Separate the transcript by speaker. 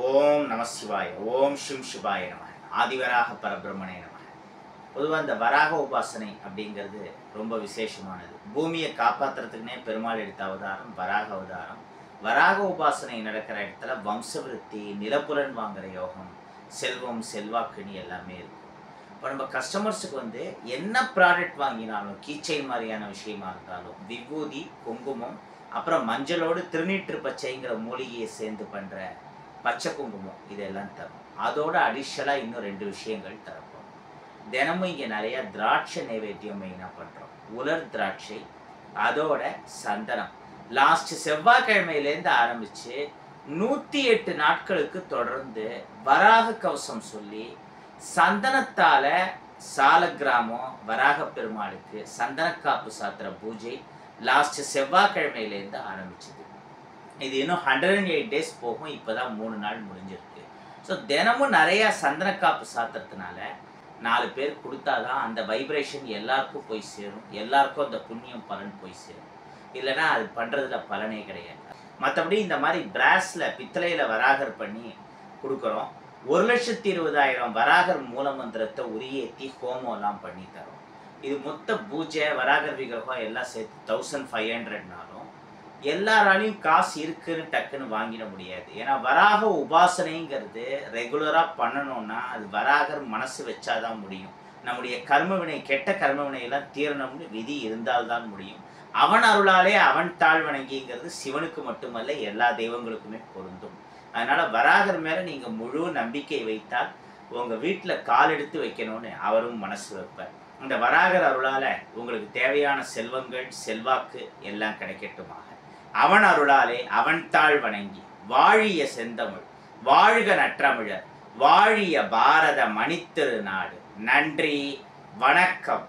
Speaker 1: ஓம் நம சிவாய. ஓம் ஷிம் சிவாய நம. ஆதிவராக பரபிரம்மனே நம. பொதுவாக இந்த வராக உபாசனை அப்படிங்கிறது ரொம்ப விசேஷமானது. பூமியை காப்பாற்றுறதுக்குனே பெருமாள் எடுத்த அவதாரம் வராக அவதாரம். வராக உபாசனை நடக்கிற இடத்துல வம்சவிருத்தி, நிலப்புலன் வாங்குற யோகம், செல்வம், செல்வாக்குன்னு எல்லாமே இருக்கும். இப்போ நம்ம கஸ்டமர்ஸுக்கு என்ன ப்ராடக்ட் வாங்கினாலும், கீச்சைன் மாதிரியான விஷயமா இருந்தாலும், விபூதி, குங்குமம், அப்புறம் மஞ்சளோடு திருநீற்று பச்சைங்கிற மூலிகையை சேர்ந்து பண்ணுற பச்சை குங்குமம் இதெல்லாம் தரும். அதோட அடிஷ்னலாக இன்னும் 2 விஷயங்கள் தரப்போம். தினமும் இங்கே நிறையா திராட்சை நைவேத்தியம் மெயினாக பண்ணுறோம். உலர் திராட்சை, அதோட சந்தனம். லாஸ்ட் செவ்வாய்க்கிழமையிலேருந்து ஆரம்பித்து 108 நாட்களுக்கு தொடர்ந்து வராக கவசம் சொல்லி சந்தனத்தால் சாலக்கிராமம் வராக பெருமாளுக்கு சந்தனக்காப்பு சாத்திர பூஜை லாஸ்ட் செவ்வாய்க்கிழமையிலேருந்து ஆரம்பிச்சுது. இது இன்னும் 108 டேஸ் போகும். இப்போ தான் 3 நாள் முடிஞ்சிருக்கு. ஸோ தினமும் நிறையா சந்தனக்காப்பு சாத்திரத்தினால 4 பேர் கொடுத்தாதான் அந்த வைப்ரேஷன் எல்லாருக்கும் போய் சேரும், எல்லாருக்கும் அந்த புண்ணியம் பலன் போய் சேரும். இல்லைன்னா அது பண்ணுறதுல பலனே கிடையாது. மற்றபடி இந்த மாதிரி பிராஸில் பித்தளையில் வராகர் பண்ணி கொடுக்குறோம். 1,20,000 வராகர் மூலமந்திரத்தை உரியேற்றி ஹோமம்லாம் பண்ணி தரோம். இது மொத்த பூஜை வராகர் விக்கிரகம் எல்லாம் சேர்த்து 1500நாலும் எல்லாராலையும் காசு இருக்குன்னு டக்குன்னு வாங்கிட முடியாது. ஏன்னா வராக உபாசனைங்கிறது ரெகுலராக பண்ணணும்னா அது வராகர் மனசு வச்சாதான் முடியும். நம்முடைய கர்மவினை, கெட்ட கர்மவினையெல்லாம் தீரணும்னு விதி இருந்தால்தான் முடியும். அவன் அருளாலே அவன் தாழ் வணங்கிங்கிறது சிவனுக்கு மட்டுமல்ல, எல்லா தெய்வங்களுக்குமே பொருந்தும். அதனால் வராகர் மேலே நீங்கள் முழு நம்பிக்கை வைத்தால் உங்கள் வீட்டில் கால் எடுத்து வைக்கணும்னு அவரும் மனசு வைப்பார். இந்த வராகர் அருளால் உங்களுக்கு தேவையான செல்வங்கள், செல்வாக்கு எல்லாம் கிடைக்கட்டுமாக. அவன் அருளாலே அவன் தாழ் வணங்கி வாழிய செந்தமிழ், வாழ்க நற்றமிழர், வாழிய பாரத மணித்திரு நாடு. நன்றி, வணக்கம்.